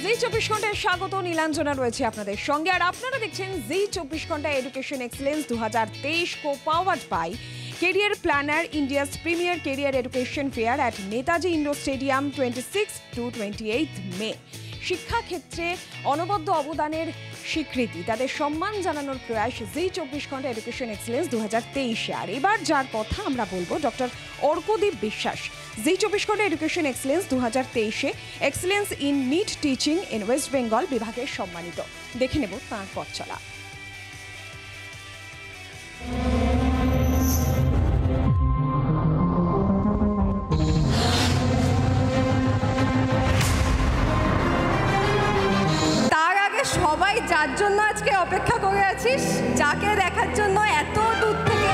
জি 24 ঘন্টায় স্বাগত। নীলাঞ্জনা রয়েছে আপনাদের সঙ্গে, আর আপনারা দেখছেন জি 24 Ghanta education excellence 2023 co-powered by Career Planner, India's premier career education fair at Netaji Indoor Stadium 26 to 28th May. শিক্ষাক্ষেত্রে অনবদ্য অবদানের স্বীকৃতি, তাদের সম্মান জানানোর প্রয়াস জি 24 ঘন্টা এডুকেশন এক্সেলেন্স 2023। আর এবার যার কথা আমরা বলবো ডক্টর অর্কদীপ বিশ্বাস, জি 24 ঘন্টা এডুকেশন এক্সেলেন্স 2023-এ excellence in NEET teaching in West Bengal বিভাগের সম্মানিত। দেখে নেব তাঁর পথ চলা। সবাই যার জন্য আজকে অপেক্ষা করে আছিস, যাকে দেখার জন্য এত দূর থেকে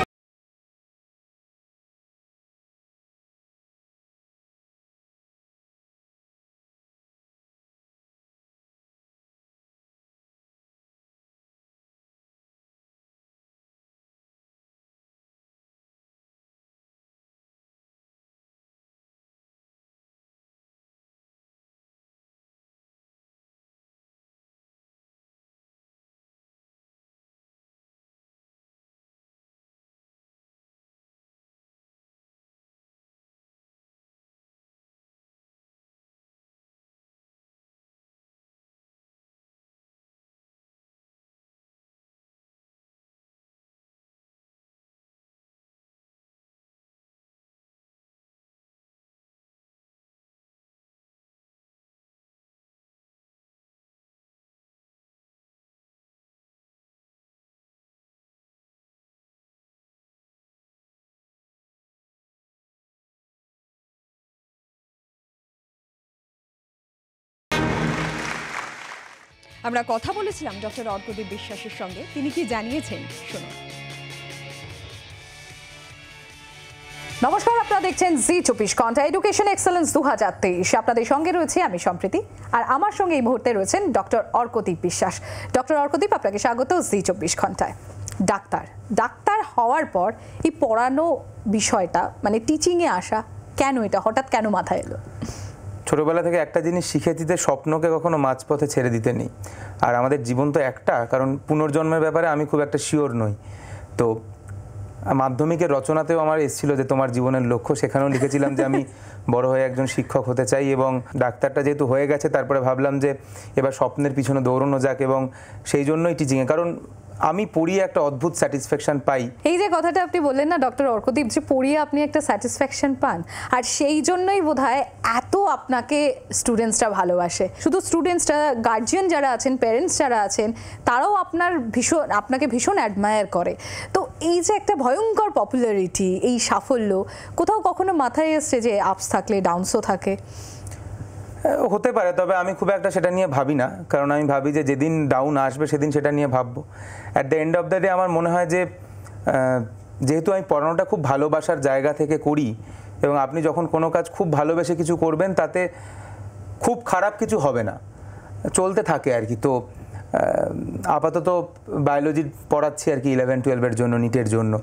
আমরা কথা বলেছিলাম ডক্টর অর্কদীপ বিশ্বাসের সঙ্গে, তিনি কি জানিয়েছেন শুনুন। নমস্কার, আপনারা দেখছেন জি 24 ঘন্টা এডুকেশন এক্সেলেন্স 2023। আপনাদের সঙ্গে রয়েছে আমি সম্প্রীতি, আর আমার সঙ্গে এই মুহূর্তে রয়েছেন ডক্টর অর্কদীপ বিশ্বাস। ডক্টর অর্কদীপ, আপনাকে স্বাগত জি 24 ঘন্টায়। ডাক্তার হওয়ার পর এই পড়ানো বিষয়টা, মানে টিচিংয়ে আসা, কেন এটা হঠাৎ কেন মাথায় এলো? ছোটবেলা থেকে একটা জিনিস শিখেছি যে স্বপ্নকে কখনো মাঝপথে ছেড়ে দিতে নেই। আর আমাদের জীবন তো একটা, কারণ পুনর্জন্মের ব্যাপারে আমি খুব একটা শিওর নই। তো মাধ্যমিকের রচনাতেও আমার এসেছিল যে তোমার জীবনের লক্ষ্য, সেখানেও লিখেছিলাম যে আমি বড় হয়ে একজন শিক্ষক হতে চাই। এবং ডাক্তারটা যেহেতু হয়ে গেছে, তারপরে ভাবলাম যে এবার স্বপ্নের পিছনে দৌড়ানো যাক, এবং সেই জন্যই টিচিংয়ে, কারণ আমি পড়িয়ে একটা অদ্ভুত স্যাটিসফ্যাকশন পাই। এই যে কথাটা আপনি বললেন না ডক্টর অর্কদীপ, যে পড়িয়ে আপনি একটা স্যাটিসফ্যাকশন পান, আর সেই জন্যই বোধহয় এত আপনাকে স্টুডেন্টসরা ভালোবাসে। শুধু স্টুডেন্টসরা, গার্জিয়ান যারা আছেন, প্যারেন্টস যারা আছেন, তারাও আপনাকে ভীষণ অ্যাডমায়ার করে। তো এই যে একটা ভয়ঙ্কর পপুলারিটি, এই সাফল্য, কোথাও কখনো মাথায় এসছে যে আপস থাকলে ডাউনসও থাকে? হতে পারে, তবে আমি খুব একটা সেটা নিয়ে ভাবি না, কারণ আমি ভাবি যে যেদিন ডাউন আসবে সেদিন সেটা নিয়ে ভাববো। At the end of the day আমার মনে হয় যে যেহেতু আমি পড়ানোটা খুব ভালোবাসার জায়গা থেকে করি, এবং আপনি যখন কোনো কাজ খুব ভালোবেসে কিছু করবেন, তাতে খুব খারাপ কিছু হবে না, চলতে থাকে আর কি। তো আপাতত বায়োলজি পড়াচ্ছি আর কি 11-12-এর জন্য, নিটের জন্য।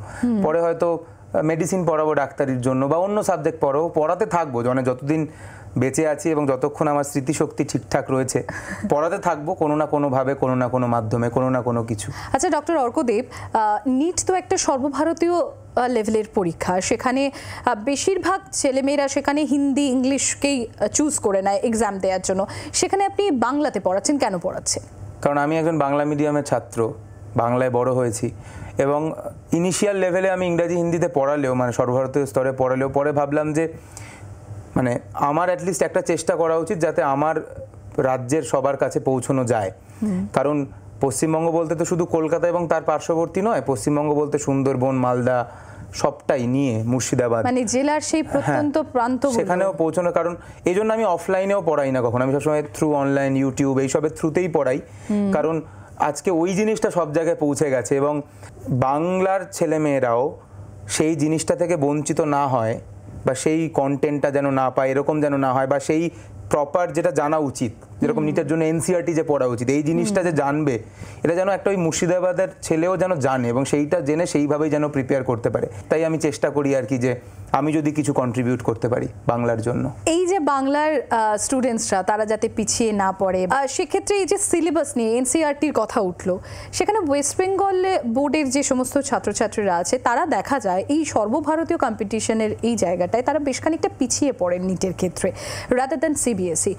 পরে হয়তো মেডিসিন পড়াবো ডাক্তারির জন্য, বা অন্য সাবজেক্ট পড়াতে থাকবো, মানে যতদিন বেঁচে আছি এবং যতক্ষণ আমার স্মৃতিশক্তি ঠিকঠাক রয়েছে, পড়াতে থাকবো কোনো না কোনোভাবে, কোনো না কোনো মাধ্যমে, কোনো না কোনো কিছু। আচ্ছা ডক্টর অর্কদীপ, নিট তো একটা সর্বভারতীয় লেভেলের পরীক্ষা, সেখানে বেশিরভাগ ছেলেমেয়েরা সেখানে হিন্দি ইংলিশকেই চুজ করে নেয় এক্সাম দেওয়ার জন্য। সেখানে আপনি বাংলাতে পড়াচ্ছেন, কেন পড়াচ্ছেন? কারণ আমি একজন বাংলা মিডিয়ামের ছাত্র, বাংলায় বড় হয়েছি, এবং ইনিশিয়াল লেভেলে আমি ইংরাজি হিন্দিতে পড়ালেও, মানে সর্বভারতীয় স্তরে পড়ালেও, পরে ভাবলাম যে মানে আমার অ্যাটলিস্ট একটা চেষ্টা করা উচিত যাতে আমার রাজ্যের সবার কাছে পৌঁছানো যায়। কারণ পশ্চিমবঙ্গ বলতে তো শুধু কলকাতা এবং তার পার্শ্ববর্তী নয়, পশ্চিমবঙ্গ বলতে সুন্দরবন, মালদা, সবটাই নিয়ে মুর্শিদাবাদ, মানে জেলার সেই প্রত্যন্ত প্রান্ত, সেখানেও পৌঁছানো। কারণ এই জন্য আমি অফলাইনেও পড়াই না কখনো, আমি সবসময় থ্রু অনলাইন, ইউটিউব, এইসবের থ্রুতেই পড়াই। কারণ আজকে ওই জিনিসটা সব জায়গায় পৌঁছে গেছে, এবং বাংলার ছেলেমেয়েরাও সেই জিনিসটা থেকে বঞ্চিত না হয়, বা সেই কন্টেন্টটা যেন না পায়, এরকম যেন না হয়, বা সেই প্রপার যেটা জানা উচিত যেরকম নিটের জন্য এনসিআরটি যে পড়া উচিত, এই জিনিসটা যে জানবে, এটা যেন একটা ওই মুর্শিদাবাদের ছেলেও যেন জানে এবং সেইটা জেনে সেইভাবেই যেন প্রিপেয়ার করতে পারে। তাই আমি চেষ্টা করি আর কি যে আমি যদি কিছু কন্ট্রিবিউট করতে পারি বাংলার জন্য। এই যে বাংলার স্টুডেন্টসরা তারা যাতে পিছিয়ে না পড়ে, সেক্ষেত্রে এই যে সিলেবাস নিয়ে এনসিআরটির কথা উঠলো, সেখানে ওয়েস্ট বেঙ্গল বোর্ডের যে সমস্ত ছাত্রছাত্রীরা আছে তারা দেখা যায় এই সর্বভারতীয় কম্পিটিশনের এই জায়গাটায় তারা বেশ খানিকটা পিছিয়ে পড়েন নিটের ক্ষেত্রে রাদার দ্যান সিবিএসই।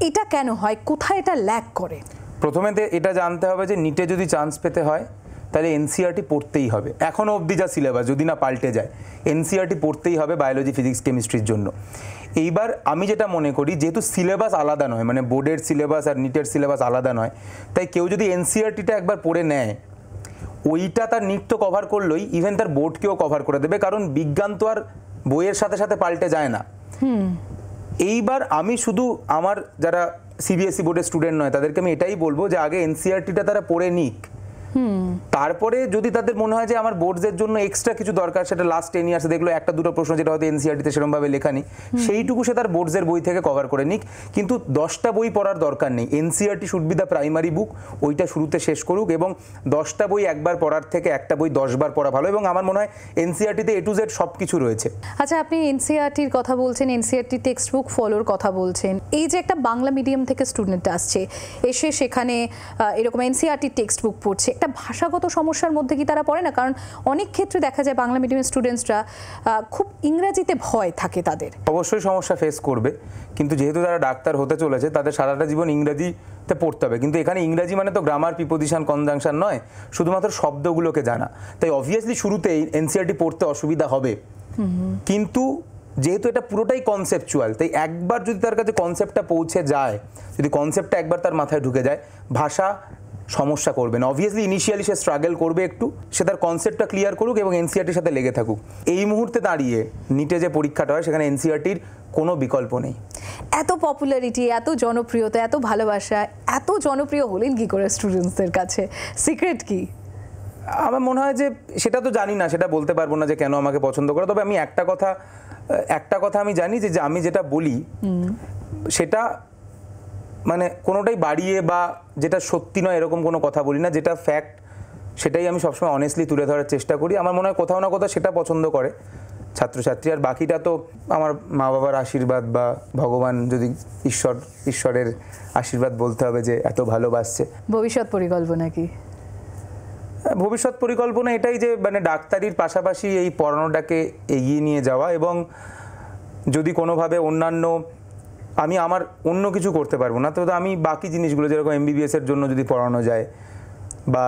এটা কেন হয়, কোথায় এটা ল্যাক করে? প্রথমে এটা জানতে হবে যে নিটে যদি চান্স পেতে হয় তাহলে এনসিআরটি পড়তেই হবে। এখনও অবধি যা সিলেবাস যদি না পাল্টে যায়, এনসিআরটি পড়তেই হবে বায়োলজি, ফিজিক্স, কেমিস্ট্রির জন্য। এইবার আমি যেটা মনে করি, যেহেতু সিলেবাস আলাদা নয়, মানে বোর্ডের সিলেবাস আর নিটের সিলেবাস আলাদা নয়, তাই কেউ যদি এনসিআরটিটা একবার পড়ে নেয়, ওইটা তার নিট তো কভার করলোই, ইভেন তার বোর্ডকেও কভার করে দেবে, কারণ বিজ্ঞান তো আর বইয়ের সাথে সাথে পাল্টে যায় না। এইবার আমি শুধু আমার যারা সিবিএসই বোর্ডের স্টুডেন্ট নয় তাদেরকে আমি এটাই বলবো যে আগে এনসিআরটিটা তারা পড়ে নিক, তারপরে যদি তাদের মনে হয় যে আমার বোর্ডসের জন্য এক্সট্রা কিছু দরকার, সেটা লাস্ট 10 ইয়ার্সে দেখলো একটা দুটো প্রশ্ন যেটা হয়তো এনসিআরটিতে সেরকমভাবে লেখা নেই, সেইটুকু সে তার বোর্ডসের বই থেকে কভার করে নিক, কিন্তু 10টা বই পড়ার দরকার নেই। NCERT should be the primary book, ওইটা শুরুতে শেষ করুক, এবং 10টা বই একবার পড়ার থেকে একটা বই 10 বার পড়া ভালো। এবং আমার মনে হয় এনসিআরটিতে A to Z সব কিছু রয়েছে। আচ্ছা, আপনি এনসিআরটির কথা বলছেন, এনসিআরটি টেক্সট বুক ফলোর কথা বলছেন। এই যে একটা বাংলা মিডিয়াম থেকে স্টুডেন্ট আসছে, এসে সেখানে এরকম এনসিআরটি টেক্সট বুক পড়ছে, একটা ভাষাগত সমস্যার মধ্যে কি তারা পড়ে না? কারণ অনেক ক্ষেত্রে দেখা যায় বাংলা মিডিয়ামের স্টুডেন্টসরা খুব ইংরেজিতে ভয় থাকে তাদের। অবশ্যই সমস্যা ফেস করবে, কিন্তু যেহেতু তারা ডাক্তার হতে চলেছে তাদের সারাটা জীবন ইংরেজিতে পড়তে হবে। কিন্তু এখানে ইংরেজি মানে তো গ্রামার, প্রিপোজিশন, কনজাংশন নয়, শুধুমাত্র শব্দগুলোকে জানা। তাই অবভিয়াসলি শুরুতেই এনসিআরটি পড়তে অসুবিধা হবে, কিন্তু যেহেতু এটা পুরোটাই কনসেপচুয়াল, তাই একবার যদি তার কাছে কনসেপ্টটা পৌঁছে যায়, যদি কনসেপ্টটা একবার তার মাথায় ঢুকে যায়, ভাষা সমস্যা করবে না। অবভিয়াসলি ইনিশিয়ালি সে স্ট্রাগল করবে একটু, সে তার কনসেপ্টটা ক্লিয়ার করুক এবং এনসিআরটির সাথে লেগে থাকুক। এই মুহূর্তে দাঁড়িয়ে নিটে যে পরীক্ষাটা হয় সেখানে এনসিআরটির কোনো বিকল্প নেই। এত পপুলারিটি, এত জনপ্রিয়তা, এত ভালোবাসা, এত জনপ্রিয় হলেন কি করে স্টুডেন্টসদের কাছে? সিক্রেট কি? আমার মনে হয় যে সেটা তো জানি না, সেটা বলতে পারবো না যে কেন আমাকে পছন্দ করে। তবে আমি একটা কথা আমি জানি যে আমি যেটা বলি সেটা মানে কোনোটাই বাড়িয়ে বা যেটা সত্যি নয় এরকম কোনো কথা বলি না। যেটা ফ্যাক্ট সেটাই আমি সবসময় অনেস্টলি তুলে ধরার চেষ্টা করি। আমার মনে হয় কোথাও না কোথাও সেটা পছন্দ করে ছাত্রছাত্রী, আর বাকিটা তো আমার মা বাবার আশীর্বাদ বা ভগবান, যদি ঈশ্বরের আশীর্বাদ বলতে হবে যে এত ভালোবাসছে। ভবিষ্যৎ পরিকল্পনা কি? ভবিষ্যৎ পরিকল্পনা এটাই যে মানে ডাক্তারির পাশাপাশি এই পড়ানোটাকে এগিয়ে নিয়ে যাওয়া, এবং যদি কোনোভাবে আমি আমার অন্য কিছু করতে পারবো না, তো আমি বাকি জিনিসগুলো যেরকম MBBS এর জন্য যদি পড়ানো যায় বা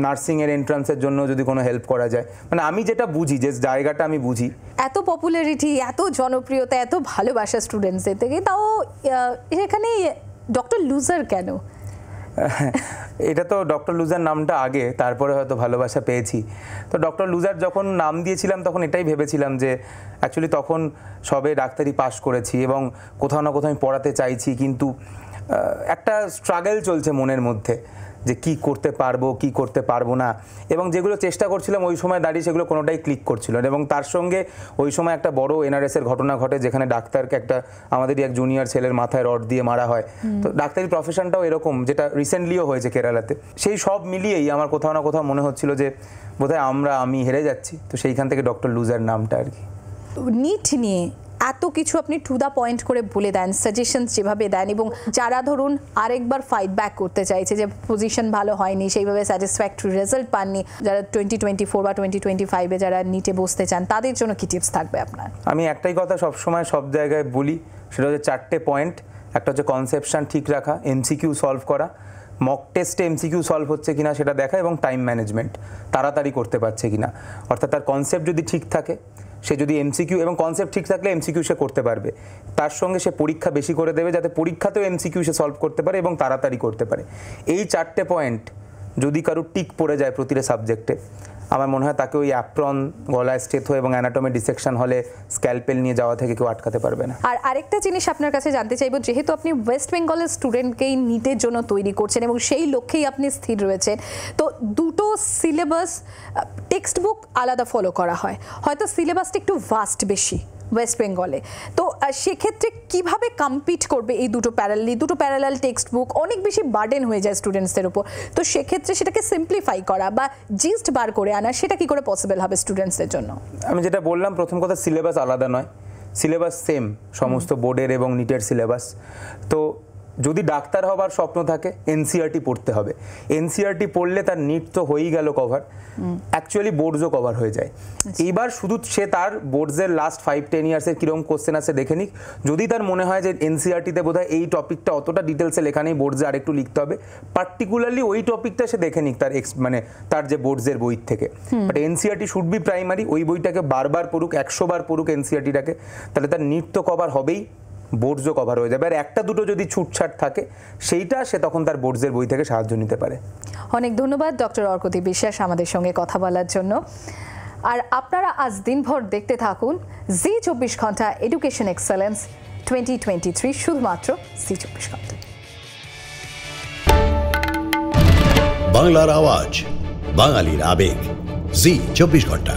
নার্সিংয়ের এন্ট্রান্সের জন্য যদি কোনো হেল্প করা যায়, মানে আমি যেটা বুঝি, যে জায়গাটা আমি বুঝি। এত পপুলারিটি, এত জনপ্রিয়তা, এত ভালোবাসা স্টুডেন্টসদের থেকে, তাও এখানে ডক্টর লুজার কেন? এটা তো ডক্টর লুজার নামটা আগে, তারপরে হয়তো ভালোবাসা পেয়েছি। তো ডক্টর লুজার যখন নাম দিয়েছিলাম তখন এটাই ভেবেছিলাম যে অ্যাকচুয়ালি তখন সবে ডাক্তারি পাশ করেছি এবং কোথাও না কোথাও আমি পড়াতে চাইছি, কিন্তু একটা স্ট্রাগল চলছে মনের মধ্যে যে কি করতে পারবো কি করতে পারবো না, এবং যেগুলো চেষ্টা করছিলাম ওই সময় দাঁড়িয়ে সেগুলো কোনোটাই ক্লিক করছিল না। এবং তার সঙ্গে ওই সময় একটা বড় NRS-এর ঘটনা ঘটে, যেখানে ডাক্তারকে আমাদেরই এক জুনিয়র ছেলের মাথায় রড দিয়ে মারা হয়। তো ডাক্তারি প্রফেশনটাও এরকম, যেটা রিসেন্টলিও হয়েছে কেরালাতে। সেই সব মিলিয়েই আমার কোথাও না কোথাও মনে হচ্ছিল যে বোধহয় আমি হেরে যাচ্ছি। তো সেইখান থেকে ডক্টর লুজার নামটা আর কি। নিট নিয়ে এত কিছু আপনি টু দ্য পয়েন্ট করে বলে দেন, সাজেশনস যেভাবে দেন, এবং যারা ধরুন আরেকবার ফাইট ব্যাক করতে চাইছে যে পজিশন ভালো হয়নি, সেইভাবে স্যাটিসফ্যাক্টরি রেজাল্ট পাননি, যারা 2024 বা 2025-এ যারা নিটে বসতে চান, তাদের জন্য কি টিপস থাকবে আপনার? আমি একটাই কথা সবসময় সব জায়গায় বলি, সেটা হচ্ছে 4টে পয়েন্ট। একটা হচ্ছে কনসেপশন ঠিক রাখা, MCQ সলভ করা, মক টেস্টে MCQ সলভ হচ্ছে কিনা সেটা দেখা, এবং টাইম ম্যানেজমেন্ট, তাড়াতাড়ি করতে পারছে কিনা। অর্থাৎ তার কনসেপ্ট যদি ঠিক থাকে, সে যদি MCQ এবং কনসেপ্ট ঠিক থাকলে MCQ সে করতে পারবে, তার সঙ্গে সে পরীক্ষা বেশি করে দেবে যাতে পরীক্ষাতেও MCQ সে সলভ করতে পারে এবং তাড়াতাড়ি করতে পারে। এই 4টে পয়েন্ট যদি কারো টিক পড়ে যায় প্রতিটা সাবজেক্টে, আমার মনে হয় তাকে ওই অ্যাপ্রন, গলায় স্টেথো এবং অ্যানাটমি ডিসেকশন হলে স্ক্যালপেল নিয়ে যাওয়া থেকে কেউ আটকাতে পারবে না। আর আরেকটা জিনিস আপনার কাছে জানতে চাইবো, যেহেতু আপনি ওয়েস্ট বেঙ্গলের স্টুডেন্টকেই নিটের জন্য তৈরি করছেন এবং সেই লক্ষ্যেই আপনি স্থির রয়েছেন, তো দুটো সিলেবাস টেক্সট বুক আলাদা ফলো করা হয়, হয়তো সিলেবাসটা একটু ভাস্ট বেশি ওয়েস্ট বেঙ্গলে। তো সেক্ষেত্রে কিভাবে কম্পিট করবে এই দুটো প্যারালাল টেক্সট বুক? অনেক বেশি বার্ডেন হয়ে যায় স্টুডেন্টসদের উপর। তো সেক্ষেত্রে সেটাকে সিম্পলিফাই করা বা জিস্ট বার করে আনা, সেটা কি করে পসিবল হবে স্টুডেন্টসদের জন্য? আমি যেটা বললাম, প্রথম কথা সিলেবাস আলাদা নয়, সিলেবাস সেম সমস্ত বোর্ডের এবং নিটের সিলেবাস। তো যদি ডাক্তার হবার স্বপ্ন থাকে এনসিইআরটি পড়তে হবে। এনসিইআরটি পড়লে তার নিট তো হয়েই গেল কভার, অ্যাকচুয়ালি বোর্ডসও কভার হয়ে যায়। এইবার শুধু সে তার বোর্ডসের লাস্ট 5-10 ইয়ার্সের কীরকম কোশ্চেন আছে দেখে নিক। যদি তার মনে হয় যে এনসিইআরটিতে বোধহয় এই টপিকটা অতটা ডিটেলসে লেখা নেই, বোর্ডসে আরেকটু লিখতে হবে, পার্টিকুলারলি ওই টপিকটা সে দেখে নিক তার মানে তার যে বোর্ডসের বই থেকে। But NCERT should be primary. ওই বইটাকে বারবার পড়ুক, 100 বার পড়ুক এনসিইআরটিটাকে, তাহলে তার নিট তো কভার হবেই, বোর্ডসও কভার হয়ে যাবে। আর একটা দুটো যদি ছুটছাট থাকে সেইটা সে তখন তার বোর্ডসের বই থেকে সাহায্য নিতে পারে। অনেক ধন্যবাদ ডক্টর অর্কদীপ বিশ্বাস আমাদের সঙ্গে কথা বলার জন্য। আর আপনারা আজ দিনভর দেখতে থাকুন জি 24 ঘন্টা এডুকেশন এক্সেলেন্স 2023, শুধুমাত্র জি 24 ঘন্টা। বাংলার আওয়াজ, বাঙালির আবেগ, জি 24 ঘন্টা।